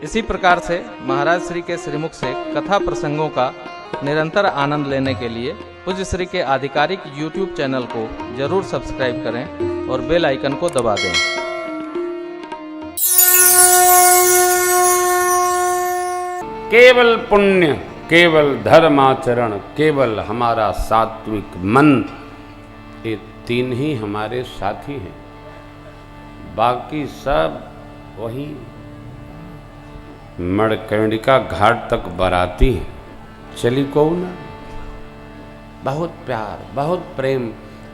इसी प्रकार से महाराज श्री के श्रीमुख से कथा प्रसंगों का निरंतर आनंद लेने के लिए पूज्य श्री के आधिकारिक YouTube चैनल को जरूर सब्सक्राइब करें और बेल आइकन को दबा दें। केवल पुण्य, केवल धर्माचरण, केवल हमारा सात्विक मन, ये तीन ही हमारे साथी हैं। बाकी सब वही मणिकर्णिका घाट तक बराती है, चली को ना। बहुत प्यार, बहुत प्रेम।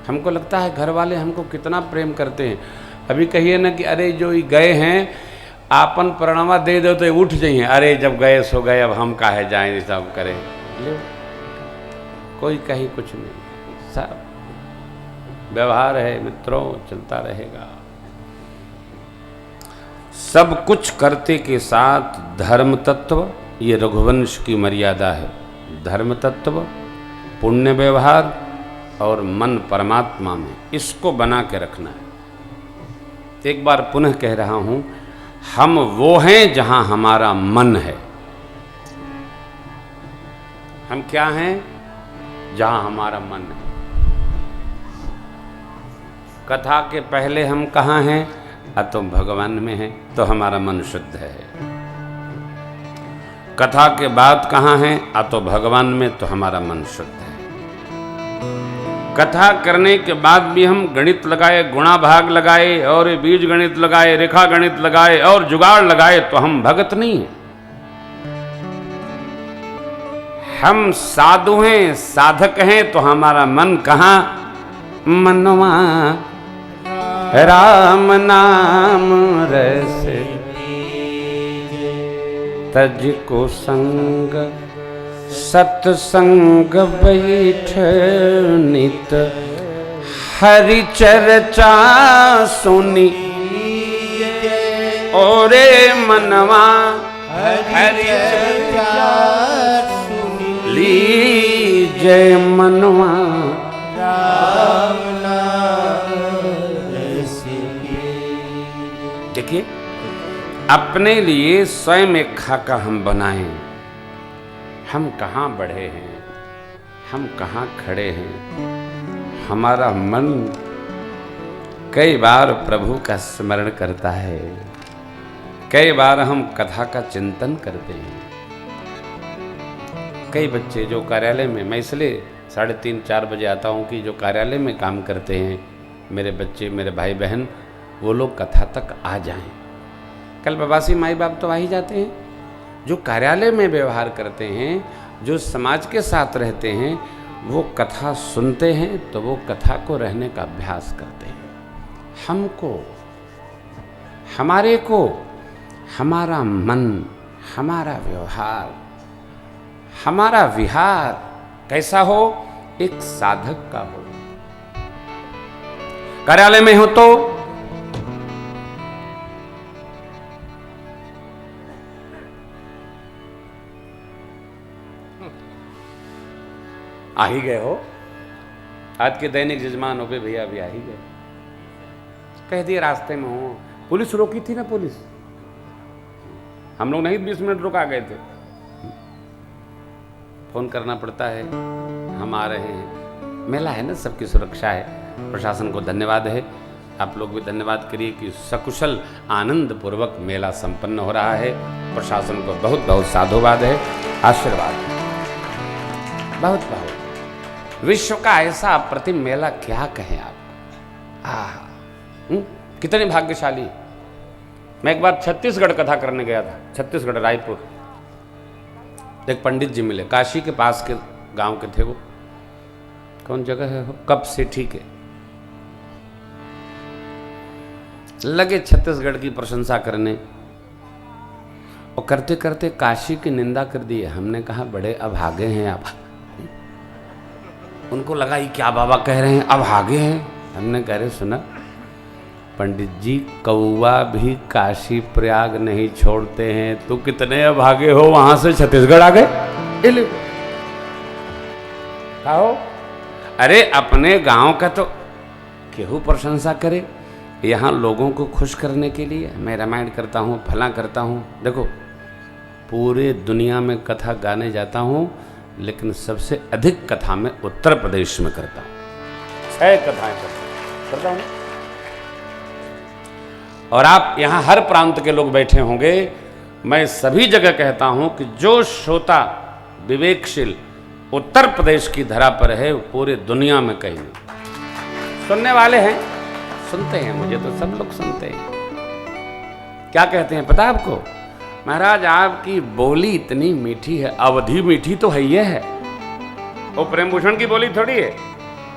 हमको लगता है घर वाले हमको कितना प्रेम करते हैं। अभी कहिए ना कि अरे जो गए हैं आपन प्रणवा दे दो तो उठ जाइए, अरे जब गए सो गए, अब हम काहे जाएं, सब करें। ले कोई कहीं कुछ नहीं, सब व्यवहार है मित्रों, चलता रहेगा। सब कुछ करते के साथ धर्म तत्व, ये रघुवंश की मर्यादा है। धर्म तत्व, पुण्य व्यवहार और मन परमात्मा में, इसको बना के रखना है। एक बार पुनः कह रहा हूं, हम वो हैं जहां हमारा मन है। हम क्या हैं? जहां हमारा मन है। कथा के पहले हम कहाँ हैं? तो भगवान में हैं, तो हमारा मन शुद्ध है। कथा के बाद कहाँ हैं? तो भगवान में, तो हमारा मन शुद्ध है। कथा करने के बाद भी हम गणित लगाए, गुणा भाग लगाए और बीज गणित लगाए, रेखा गणित लगाए और जुगाड़ लगाए, तो हम भगत नहीं हैं। हम साधु हैं, साधक हैं, तो हमारा मन कहाँ? मनवा राम नाम रस तज को संग, सत्संग बैठ नित, हरि चर्चा सुनी, ओरे मनवा हरि चर्चा लीजे, मनवा देखिए, अपने लिए स्वयं एक खाका हम बनाएं। हम कहाँ बढ़े हैं, हम कहाँ खड़े हैं। हमारा मन कई बार प्रभु का स्मरण करता है, कई बार हम कथा का चिंतन करते हैं। कई बच्चे जो कार्यालय में, मैं इसलिए 3:30-4 बजे आता हूँ कि जो कार्यालय में काम करते हैं मेरे बच्चे, मेरे भाई बहन, वो लोग कथा तक आ जाएं। कल प्रवासी माई बाप तो आ ही जाते हैं। जो कार्यालय में व्यवहार करते हैं, जो समाज के साथ रहते हैं, वो कथा सुनते हैं, तो वो कथा को रहने का अभ्यास करते हैं। हमको, हमारे को, हमारा मन, हमारा व्यवहार, हमारा विहार कैसा हो? एक साधक का हो। कार्यालय में हो तो आ ही गए हो। आज के दैनिक यजमान हो गए, भैया भी आ ही गए। कह दिए रास्ते में हो, पुलिस रोकी थी ना, पुलिस, हम लोग नहीं 20 मिनट रुका गए थे। फोन करना पड़ता है, हम आ रहे हैं। मेला है ना, सबकी सुरक्षा है। प्रशासन को धन्यवाद है, आप लोग भी धन्यवाद करिए कि सकुशल आनंद पूर्वक मेला संपन्न हो रहा है। प्रशासन को बहुत बहुत साधुवाद है, आशीर्वाद बहुत बहुत। विश्व का ऐसा अप्रतिम मेला क्या कहें आप। कितने भाग्यशाली। मैं एक बार छत्तीसगढ़ कथा करने गया था, छत्तीसगढ़ रायपुर। एक पंडित जी मिले, काशी के पास के गांव के थे वो। कौन जगह है वो? कब से ठीक है। लगे छत्तीसगढ़ की प्रशंसा करने, और करते करते काशी की निंदा कर दी। हमने कहा बड़े अभागे हैं आप। उनको लगा ये क्या बाबा कह रहे हैं, अभागे हैं। हमने कह रहे सुना पंडित जी, कौवा भी काशी प्रयाग नहीं छोड़ते हैं, तो कितने अभागे हो, वहां से छत्तीसगढ़ आ गए। कहो अरे अपने गांव का तो केहू प्रशंसा करे, यहाँ लोगों को खुश करने के लिए मैं रामायण करता हूँ, फला करता हूँ। देखो पूरे दुनिया में कथा गाने जाता हूँ, लेकिन सबसे अधिक कथा मैं उत्तर प्रदेश में करता हूँ। 6 कथाएं करता हूँ। और आप यहाँ हर प्रांत के लोग बैठे होंगे, मैं सभी जगह कहता हूँ कि जो श्रोता विवेकशील उत्तर प्रदेश की धरा पर है, वो पूरे दुनिया में कहीं नहीं। सुनने वाले हैं, सुनते हैं, मुझे तो सब लोग सुनते हैं। क्या कहते हैं पता आपको? महाराज आपकी बोली इतनी मीठी है। अवधि मीठी तो है, ये है, वो प्रेमभूषण की बोली थोड़ी है,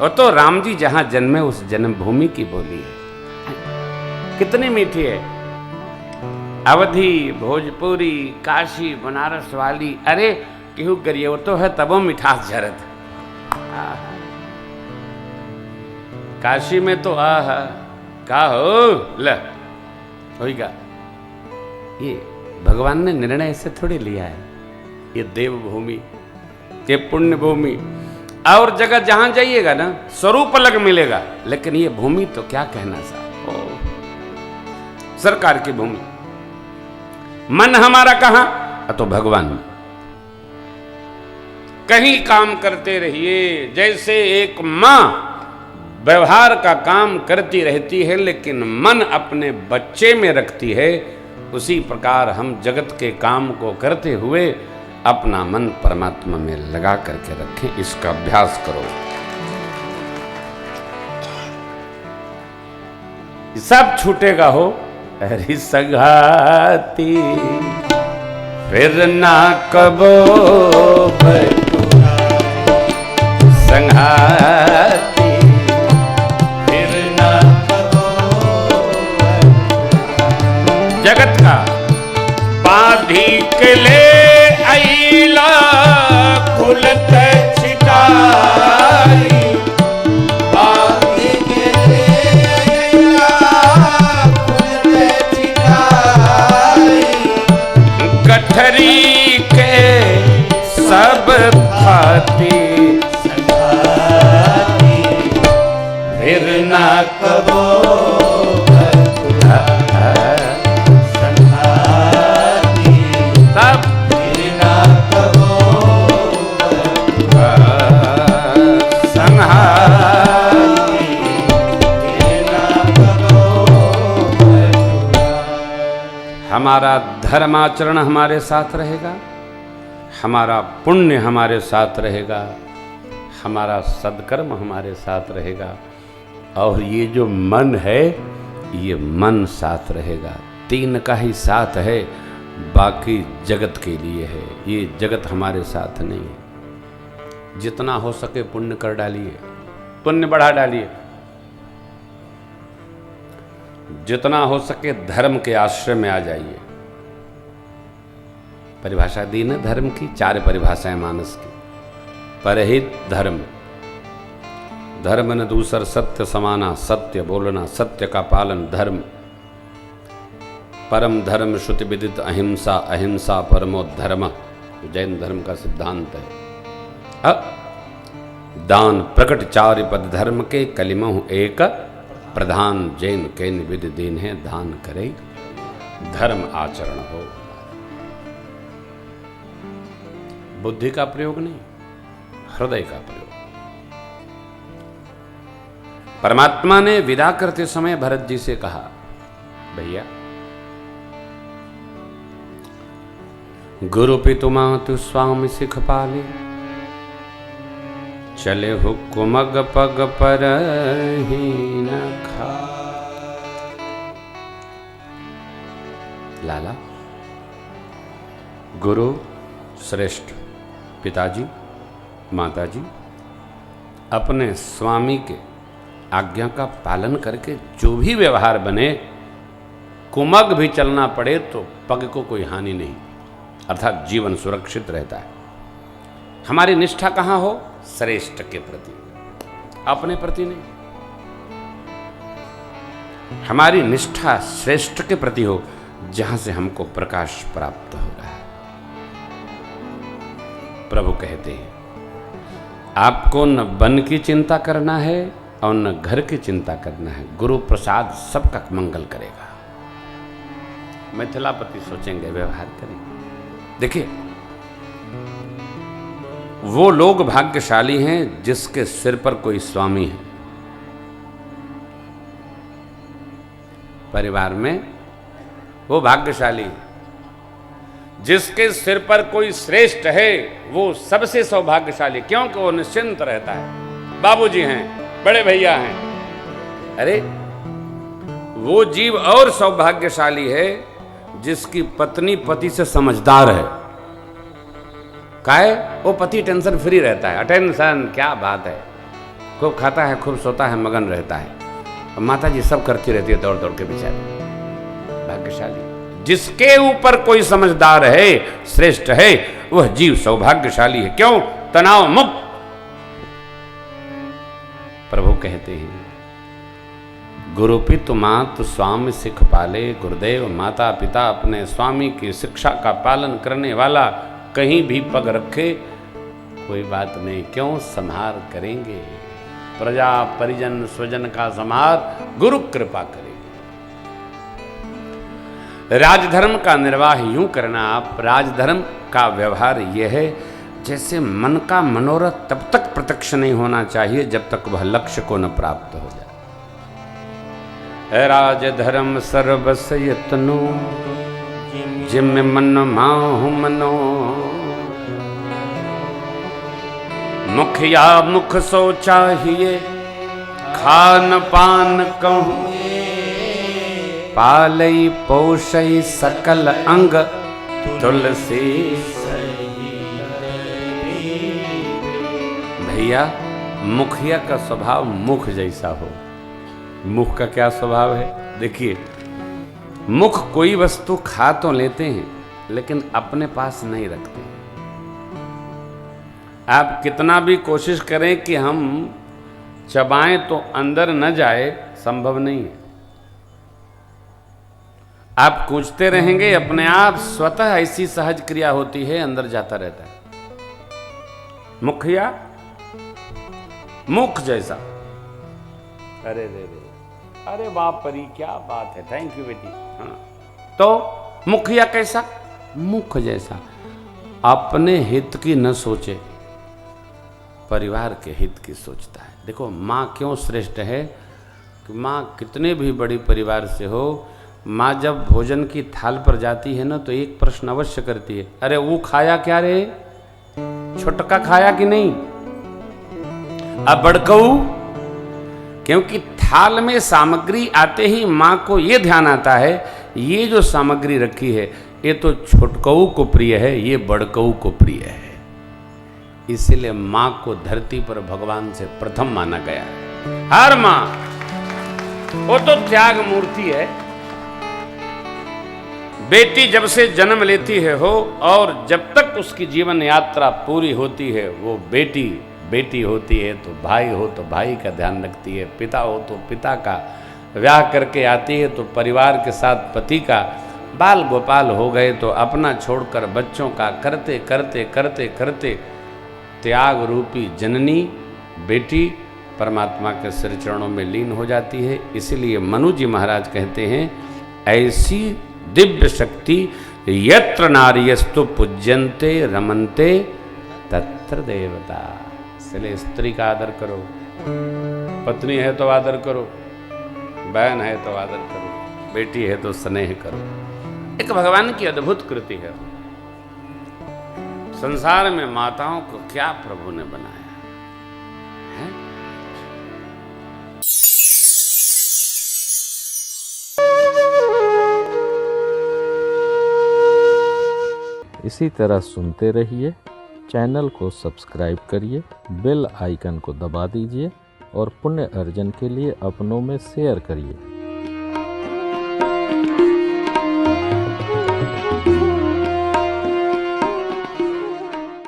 वो तो राम जी जहां जन्मे उस जन्मभूमि की बोली है। कितनी मीठी है। अवधि, भोजपुरी, काशी, बनारस वाली, अरे केहू गरियो तो है तबो मिठास झरत। काशी में तो आहा का हो ल होगा। ये भगवान ने निर्णय ऐसे थोड़ी लिया है। ये देवभूमि, ये पुण्य भूमि, और जगह जहां जाइएगा ना स्वरूप अलग मिलेगा, लेकिन ये भूमि तो क्या कहना साहब, ओ सरकार की भूमि। मन हमारा कहां? तो भगवान में। कहीं काम करते रहिए, जैसे एक मां व्यवहार का काम करती रहती है लेकिन मन अपने बच्चे में रखती है, उसी प्रकार हम जगत के काम को करते हुए अपना मन परमात्मा में लगा करके रखें। इसका अभ्यास करो। सब छूटेगा हो हरि संगाती, फिर ना कबो संगाती, फिर ना कबो। जगत का पाधी के ले आईला खुलत छिटाई, पाधी के ले आईला खुलत छिटाई, गठरी के सब खाती संगाती, फिर ना कबो संगाती, सब फिर ना कबो संगाती, फिर ना कबो। हमारा धर्माचरण हमारे साथ रहेगा, हमारा पुण्य हमारे साथ रहेगा, हमारा सद्कर्म हमारे साथ रहेगा, और ये जो मन है ये मन साथ रहेगा। 3 का ही साथ है, बाकी जगत के लिए है। ये जगत हमारे साथ नहीं है। जितना हो सके पुण्य कर डालिए, पुण्य बढ़ा डालिए। जितना हो सके धर्म के आश्रय में आ जाइए। परिभाषा दी ना धर्म की, 4 परिभाषाएं मानस की। परहित धर्म, धर्म न दूसर सत्य समाना, सत्य बोलना, सत्य का पालन धर्म। परम धर्म श्रुति विदित अहिंसा, अहिंसा परमो धर्म, जैन धर्म का सिद्धांत है। दान प्रकट 4 पद धर्म के, कलिमहु एक प्रधान, जैन कैन विधि दीन है, दान करे धर्म आचरण हो। बुद्धि का प्रयोग नहीं, हृदय का प्रयोग। परमात्मा ने विदा करते समय भरत जी से कहा, भैया गुरु पितु मातु स्वामी सिख पाले, चले हो कुमग पग पर ही न खा। लाला, गुरु श्रेष्ठ, पिताजी माताजी अपने स्वामी के आज्ञा का पालन करके जो भी व्यवहार बने, कुमग भी चलना पड़े तो पग को कोई हानि नहीं, अर्थात जीवन सुरक्षित रहता है। हमारी निष्ठा कहाँ हो? श्रेष्ठ के प्रति, अपने प्रति नहीं। हमारी निष्ठा श्रेष्ठ के प्रति हो, जहां से हमको प्रकाश प्राप्त हो रहा है। प्रभु कहते हैं, आपको न वन की चिंता करना है और न घर की चिंता करना है, गुरु प्रसाद सबका मंगल करेगा। मिथिलापति सोचेंगे, व्यवहार करेंगे। देखिए, वो लोग भाग्यशाली हैं जिसके सिर पर कोई स्वामी है। परिवार में वो भाग्यशाली है जिसके सिर पर कोई श्रेष्ठ है, वो सबसे सौभाग्यशाली, क्योंकि वो निश्चिंत रहता है। बाबूजी हैं, बड़े भैया हैं। अरे वो जीव और सौभाग्यशाली है जिसकी पत्नी पति से समझदार है। काहे? वो पति टेंशन फ्री रहता है। अटेंशन क्या बात है, खूब खाता है, खूब सोता है, मगन रहता है। और माता जी सब करती रहती है दौड़ दौड़ के बेचारी। भाग्यशाली जिसके ऊपर कोई समझदार है, श्रेष्ठ है, वह जीव सौभाग्यशाली है। क्यों? तनाव मुक्त। प्रभु कहते हैं, गुरु पितु मातु स्वामी सिख पाले, गुरुदेव माता पिता अपने स्वामी की शिक्षा का पालन करने वाला कहीं भी पग रखे कोई बात नहीं, क्यों? संहार करेंगे। प्रजा परिजन स्वजन का संहार गुरु कृपा करेंगे। राजधर्म का निर्वाह यूं करना। आप राजधर्म का व्यवहार यह है, जैसे मन का मनोरथ तब तक प्रत्यक्ष नहीं होना चाहिए जब तक वह लक्ष्य को न प्राप्त हो जाए। राजधर्म सर्वस यत्नो, जिम मन माहु मनो, मुखिया मुख सो चाहिए, खान पान कहूँ, पालई पोषई सकल अंग, तुलसी। भैया, मुखिया का स्वभाव मुख जैसा हो। मुख का क्या स्वभाव है? देखिए, मुख कोई वस्तु खा तो लेते हैं लेकिन अपने पास नहीं रखते। आप कितना भी कोशिश करें कि हम चबाएं तो अंदर न जाए, संभव नहीं है। आप कूचते रहेंगे, अपने आप स्वतः ऐसी सहज क्रिया होती है, अंदर जाता रहता है। मुखिया मुख जैसा। अरे रे रे, अरे बाप परी, क्या बात है, थैंक यू बेटी। हाँ, तो मुखिया कैसा? मुख जैसा। अपने हित की न सोचे, परिवार के हित की सोचता है। देखो, माँ क्यों श्रेष्ठ है कि माँ कितने भी बड़ी परिवार से हो, माँ जब भोजन की थाल पर जाती है ना, तो एक प्रश्न अवश्य करती है, अरे वो खाया क्या रे? छुटका खाया कि नहीं? अब बड़कऊ, क्योंकि थाल में सामग्री आते ही माँ को ये ध्यान आता है, ये जो सामग्री रखी है ये तो छुटकऊ को प्रिय है, ये बड़कऊ को प्रिय है। इसीलिए माँ को धरती पर भगवान से प्रथम माना गया है। हर माँ वो तो त्याग मूर्ति है। बेटी जब से जन्म लेती है हो और जब तक उसकी जीवन यात्रा पूरी होती है, वो बेटी बेटी होती है। तो भाई हो तो भाई का ध्यान रखती है, पिता हो तो पिता का। ब्याह करके आती है तो परिवार के साथ पति का। बाल गोपाल हो गए तो अपना छोड़कर बच्चों का करते करते करते करते त्याग रूपी जननी बेटी परमात्मा के श्री चरणों में लीन हो जाती है। इसीलिए मनु जी महाराज कहते हैं, ऐसी दिव्य शक्ति यत्र नार्यस्तु पूज्यन्ते रमन्ते तत्र देवता। इसलिए स्त्री का आदर करो, पत्नी है तो आदर करो, बहन है तो आदर करो, बेटी है तो स्नेह करो। एक भगवान की अद्भुत कृति है। संसार में माताओं को क्या प्रभु ने बनाया है? इसी तरह सुनते रहिए, चैनल को सब्सक्राइब करिए, बेल आइकन को दबा दीजिए और पुण्य अर्जन के लिए अपनों में शेयर करिए।